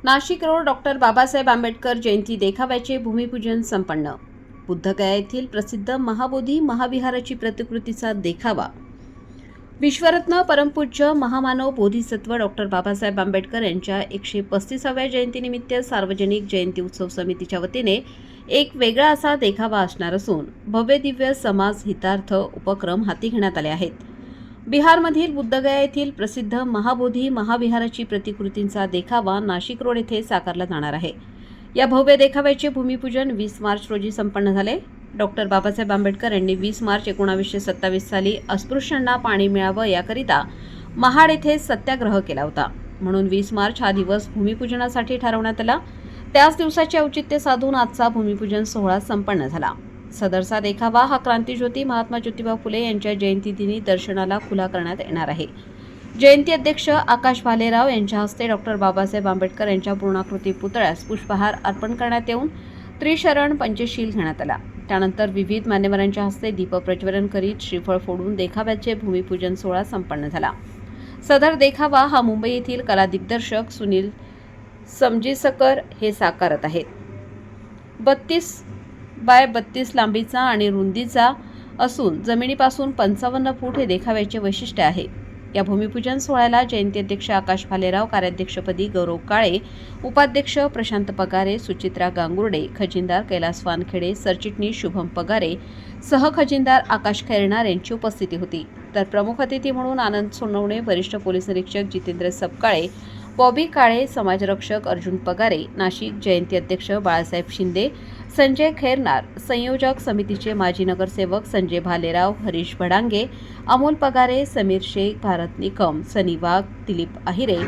Nashik road doctor Babasaheb Ambedkar जयंती देखाव्याचे भूमिपूजन संपन्न। बुद्धगया येथील प्रसिद्ध महाबोधी महाविहाराची प्रतिकृतीचा देखावा। विश्वरत्न परमपूज्य महामानव बोधिसत्व डॉक्टर बाबासाहेब आंबेडकर यांच्या 135व्या जयंतीनिमित्त सार्वजनिक जयंती उत्सव समितीच्या वतीने एक वेगळा असा देखावा असणार असून भव्य दिव्य समाज हितार्थ उपक्रम हाती घेण्यात आले आहेत। बिहारमधील बुद्धगया येथील प्रसिद्ध महाबोधी महाविहाराची प्रतिकृतींचा देखावा नाशिक रोड येथे साकारला जाणार आहे। या भव्य देखाव्याचे भूमिपूजन 20 मार्च रोजी संपन्न झाले। डॉक्टर बाबासाहेब आंबेडकर यांनी 20 मार्च 1927 साली अस्पृश्यांना पाणी मिळावं याकरिता महाड येथे सत्याग्रह केला होता, म्हणून 20 मार्च हा दिवस भूमिपूजनासाठी ठरवण्यात आला। त्याच दिवसाचे औचित्य साधून आजचा भूमिपूजन सोहळा संपन्न झाला। सदरचा देखावा हा क्रांतीज्योती महात्मा ज्योतिबा फुले यांच्या जयंतीदिनी दर्शनाला खुला करण्यात येणार आहे। जयंती अध्यक्ष आकाश भालेराव यांच्या हस्ते डॉक्टर बाबासाहेब आंबेडकर यांच्या पूर्णाकृती पुतळ्यास पुष्पहार अर्पण करण्यात येऊन त्रिशरण पंचशील घेण्यात आला। त्यानंतर विविध मान्यवरांच्या हस्ते दीपप्रज्वलन करीत श्रीफळ फोडून देखाव्याचे भूमिपूजन सोहळा संपन्न झाला। सदर देखावा हा मुंबई येथील कला दिग्दर्शक सुनील समजीसकर हे साकारत आहेत। 32 बाय 32 लांबीचा आणि रुंदीचा असून जमिनीपासून 55 फूट हे देखाव्याचे वैशिष्ट्य आहे। या भूमिपूजन सोहळ्याला जयंती अध्यक्ष आकाश भालेराव, कार्याध्यक्षपदी गौरव काळे, उपाध्यक्ष प्रशांत पगारे, सुचित्रा गांगुर्डे, खजिनदार कैलास वानखेडे, सरचिटणीस शुभम पगारे, सहखजिनदार आकाश खैरनार यांची उपस्थिती होती। तर प्रमुख अतिथी म्हणून आनंद सोनवणे, वरिष्ठ पोलीस निरीक्षक जितेंद्र सपकाळे, बॉबी काळे, समाजरक्षक अर्जुन पगारे, नाशिक जयंती अध्यक्ष बाळासाहेब शिंदे, संजय खैरनार, संयोजक समितीचे माजी नगरसेवक संजय भालेराव, हरीश भडांगे, अमोल पगारे, समीर शेख, भारत निकम, सनी वाघ, दिलीप आहिरे,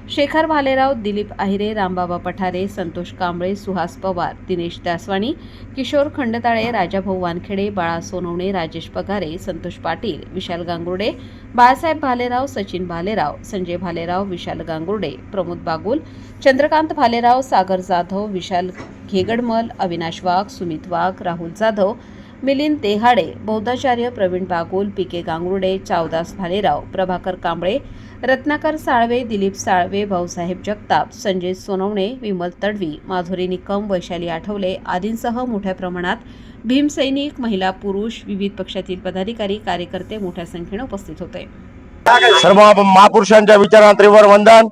शेखर भालेराव, दिलीप आहिरे, रामबाबा पठारे, संतोष कांबळे, सुहास पवार, दिनेश दासवाणी, किशोर खंडताळे, राजाभाऊ वानखेडे, बाळा सोनवणे, राजेश पगारे, संतोष पाटील, विशाल गांगुर्डे, बाळासाहेब भालेराव, सचिन भालेराव, संजय भालेराव, विशाल गांगुर्डे, प्रमोद बागुल, चंद्रकांत भालेराव, सागर जाधव, विशाल घेगडमल, अविनाश वाघ, सुमित वाघ, राहुल जाधव, मिलिंद देहाडे, बौद्धाचार्य प्रवीण बागुल, पीके गांगुर्डे, चावदास भालेराव, प्रभाकर कांबळे, रत्नाकर साळवे, दिलीप साळवे, भाऊसाहेब जगताप, संजय सोनवणे, विमल तडवी, माधुरी निकम, वैशाली आठवले आदींसह मोठ्या प्रमाणात भीमसैनिक, महिला, पुरुष, विविध पक्षातील पदाधिकारी, कार्यकर्ते मोठ्या संख्येने उपस्थित होते। सर्व महापुरुषांच्या विचारांतरीवर वंदन।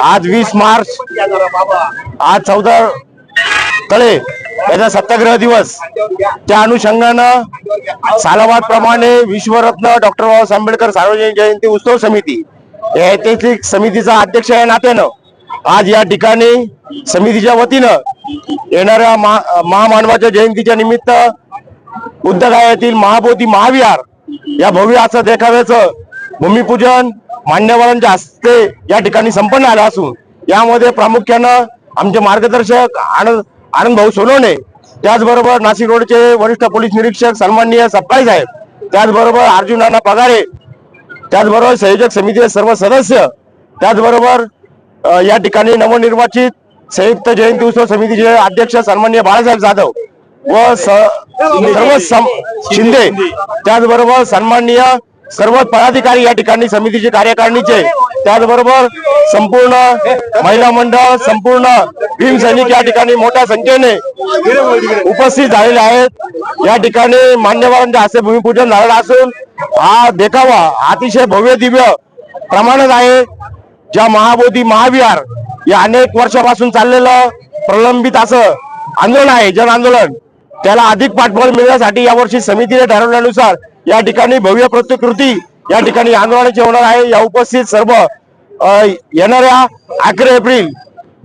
आज 20 मार्च, आज 14 तळे याचा सत्याग्रह दिवस। त्या अनुषंगानं सालाबाद प्रमाणे विश्वरत्न डॉक्टर बाबासाहेब आंबेडकर सार्वजनिक जयंती उत्सव समिती या ऐतिहासिक समितीचा अध्यक्ष या नात्यानं आज या ठिकाणी समितीच्या वतीनं येणाऱ्या महामानवाच्या जयंतीच्या निमित्त बुद्धगया येथील महाबोधी महाविहार या भव्य असं देखाव्याचं भूमिपूजन मान्यवरांच्या हस्ते या ठिकाणी संपन्न झालं असून यामध्ये प्रामुख्यानं आमचे मार्गदर्शक आनंद भाऊ सोनवणे, त्याचबरोबर नाशिक रोडचे वरिष्ठ पोलीस निरीक्षक सन्माननीय सपकाळे साहेब, त्याचबरोबर अर्जुन नाना पगारे, त्याचबरोबर संयोजक समितीचे सर्व सदस्य, त्याचबरोबर या ठिकाणी नवनिर्वाचित संयुक्त जयंती उत्सव समितीचे अध्यक्ष सन्माननीय बाळासाहेब जाधव व सर्व शिंदे, त्याचबरोबर सन्माननीय सर्व पदाधिकारी या ठिकाणी समितीचे कार्यकारिणीचे, त्याचबरोबर संपूर्ण महिला मंडळ, संपूर्ण भीमसैनिक या ठिकाणी मोठ्या संख्येने उपस्थित झालेले आहेत। या ठिकाणी मान्यवरांच्या हस्ते भूमिपूजन झालेलं असून हा देखावा अतिशय भव्य दिव्य प्रमाणात आहे। ज्या महाबोधी महाविहार या अनेक वर्षापासून चाललेलं प्रलंबित असं आंदोलन आहे, जन आंदोलन, त्याला अधिक पाठबळ मिळण्यासाठी यावर्षी समितीने ठरवल्यानुसार या ठिकाणी भव्य प्रतिकृती या ठिकाणी आंदोलनाची होणार आहे। या उपस्थित सर्व येणाऱ्या 11 एप्रिल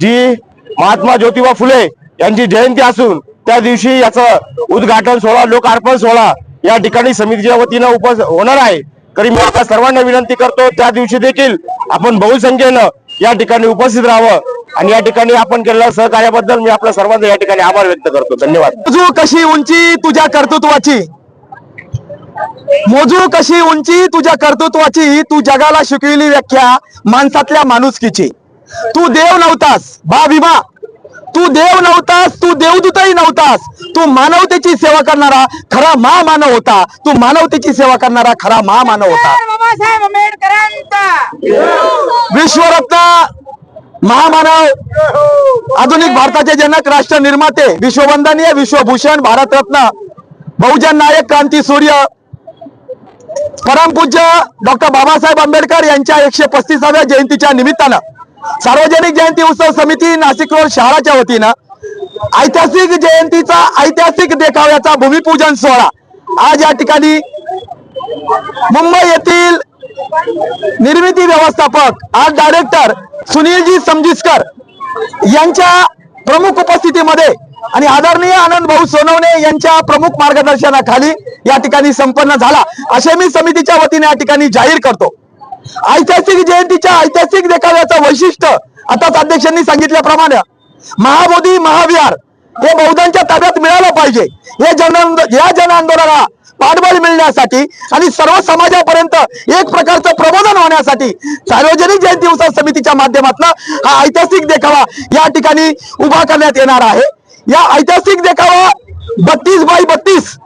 जी महात्मा ज्योतिबा फुले यांची जयंती असून त्या दिवशी याचं उद्घाटन सोहळा, लोकार्पण सोहळा या ठिकाणी समितीच्या वतीनं होणार आहे। तरी मी आता सर्वांना विनंती करतो त्या दिवशी देखील आपण बहुसंख्येनं या ठिकाणी उपस्थित राहावं आणि या ठिकाणी आपण केलेल्या सहकार्याबद्दल मी आपल्या सर्वांचा या ठिकाणी आभार व्यक्त करतो। धन्यवाद। मोजू कशी उंची तुझ्या कर्तृत्वाची, मोजू कशी उंची तुझ्या कर्तृत्वाची, तू जगाला शिकविली व्याख्या माणसातल्या माणुसकीची। तू देव नव्हतास बा भीमा, तू देव नव्हतास, तू देवदूतही नव्हतास, तू मानवतेची सेवा करणारा खरा महामानव होता, तू मानवतेची सेवा करणारा खरा महामानव होता। बाबासाहेब आंबेडकरांचा विश्वरत्न महामानव, आधुनिक भारताचे जनक, राष्ट्र निर्माते, विश्ववंदनीय, विश्वभूषण, भारतरत्न, बहुजन नायक, क्रांती सूर्य, परमपूज्य डॉक्टर बाबासाहेब आंबेडकर यांच्या 135व्या जयंतीच्या निमित्तानं सार्वजनिक जयंती उत्सव समिती नाशिक रोड शहराच्या वतीनं ऐतिहासिक जयंतीचा ऐतिहासिक देखाव्याचा भूमिपूजन सोहळा आज या ठिकाणी मुंबई येथील निर्मिती व्यवस्थापक आर्ट डायरेक्टर सुनीलजी समजिस्कर यांच्या प्रमुख उपस्थितीमध्ये आणि आदरणीय आनंद भाऊ सोनवणे यांच्या प्रमुख मार्गदर्शनाखाली या ठिकाणी संपन्न झाला असे मी समितीच्या वतीने या ठिकाणी जाहीर करतो। ऐतिहासिक जयंतीच्या ऐतिहासिक देखाव्याचं वैशिष्ट्य आताच अध्यक्षांनी सांगितल्याप्रमाणे महाबोधी महाविहार हे बौद्धांच्या ताब्यात मिळालं पाहिजे, या जन आंदोलनाला पाठबळ मिळण्यासाठी आणि सर्व समाजापर्यंत एक प्रकारचं प्रबोधन होण्यासाठी सार्वजनिक जयंती उत्सव समितीच्या माध्यमातून हा ऐतिहासिक देखावा या ठिकाणी उभा करण्यात येणार आहे। या ऐतिहासिक देखावा 32 बाय 32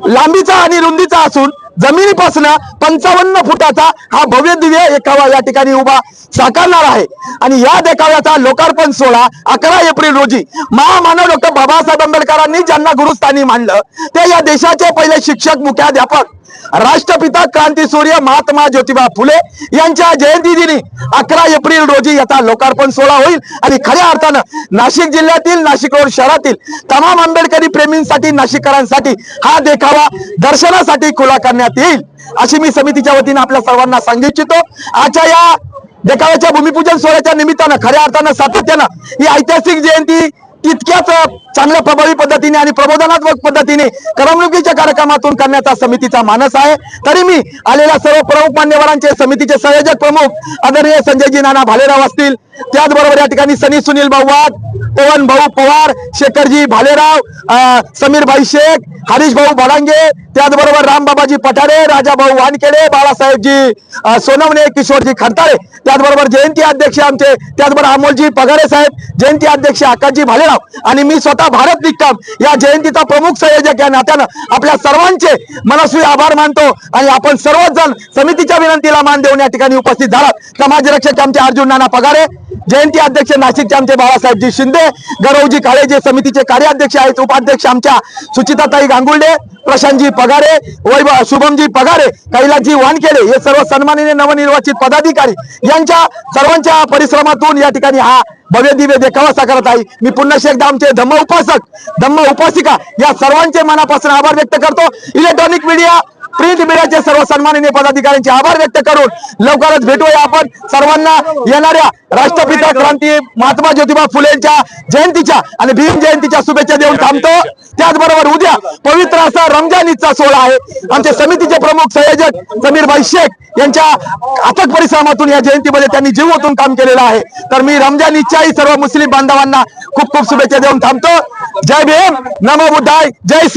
लांबीचा आणि रुंदीचा असून जमिनीपासून 55 फुटाचा हा भव्य दिव्य देखावा या ठिकाणी उभा साकारणार आहे आणि या देखाव्याचा लोकार्पण सोहळा 11 एप्रिल रोजी महामानव डॉक्टर बाबासाहेब आंबेडकरांनी ज्यांना गुरुस्थानी मानलं ते या देशाचे पहिले शिक्षक, मुख्याध्यापक, राष्ट्रपिता, क्रांतीसूर्य महात्मा ज्योतिबा फुले यांच्या जयंती दिनी 11 एप्रिल रोजी याचा लोकार्पण सोहळा होईल आणि खऱ्या अर्थानं नाशिक जिल्ह्यातील नाशिक रोड शहरातील तमाम आंबेडकरी प्रेमींसाठी, नाशिककरांसाठी हा देखावा दर्शनासाठी खुला करण्यात येईल अशी मी समितीच्या वतीने आपल्या सर्वांना सांगू इच्छितो। आजच्या या देखाव्याच्या भूमिपूजन सोहळ्याच्या निमित्तानं खऱ्या अर्थानं सातत्यानं ही ऐतिहासिक जयंती तितक्याच चांगल्या प्रभावी पद्धतीने आणि प्रबोधनात्मक पद्धतीने करमणुकीच्या कार्यक्रमातून करण्याचा समितीचा मानस आहे। तरी मी आलेल्या सर्व प्रमुख मान्यवरांचे, समितीचे संयोजक प्रमुख आदरणीय संजयजी नाना भालेराव असतील, त्याचबरोबर या ठिकाणी सनी सुनील भाऊ वाघ, पवन भाऊ पवार, शेखरजी भालेराव, समीर भाई शेख, हरीश भाऊ भडांगे, त्याचबरोबर रामबाबाजी पठारे, राजाभाऊ वानखेडे, बाळासाहेबजी सोनवणे, किशोरजी खडताळे, त्याचबरोबर जयंती अध्यक्ष आमचे, त्याचबरोबर अमोलजी पगारे साहेब, जयंती अध्यक्ष आकाशजी भालेराव आणि मी स्वतः भारत निकम या जयंतीचा प्रमुख संयोजक या नात्यानं आपल्या सर्वांचे मनस्वी आभार मानतो आणि आपण सर्वच जण समितीच्या विनंतीला मान देऊन या ठिकाणी उपस्थित झालात। समाजरक्षक आमचे अर्जुन नाना पगारे, जयंती अध्यक्ष नाशिकचे आमचे बाळासाहेबजी शिंदे, गौरवजी काळे जे समितीचे कार्याध्यक्ष आहेत, उपाध्यक्ष आमच्या सुचिताताई गांगुर्डे, प्रशांतजी पगारे, वैभव शुभमजी पगारे, कैलासजी वानखेडे हे सर्व सन्माननीय नवनिर्वाचित पदाधिकारी यांच्या सर्वांच्या परिश्रमातून या ठिकाणी हा भव्य दिव्य देखावा साकारत आहे। मी पुन्हा एकदा आमचे धम्म उपासक, धम्म उपासिका या सर्वांचे मनापासून आभार व्यक्त करतो। इलेक्ट्रॉनिक मीडिया, प्रिंट मीडियाचे सर्व सन्माननीय पदाधिकाऱ्यांचे आभार व्यक्त करून लवकरच भेटूया आपण सर्वांना येणाऱ्या राष्ट्रपिता क्रांती महात्मा ज्योतिबा फुलेंच्या जयंतीच्या आणि भीम जयंतीच्या शुभेच्छा देऊन थांबतो। त्याचबरोबर उद्या पवित्र असा रमजान ईदचा सोहळा आहे। आमचे समितीचे प्रमुख संयोजक समीर भाई शेख यांच्या अथक परिश्रमातून या जयंतीमध्ये त्यांनी जीव ओतून काम केलेलं आहे। तर मी रमजान ईदच्याही सर्व मुस्लिम बांधवांना खूप खूप शुभेच्छा देऊन थांबतो। जय भीम, नमो बुद्धाय, जय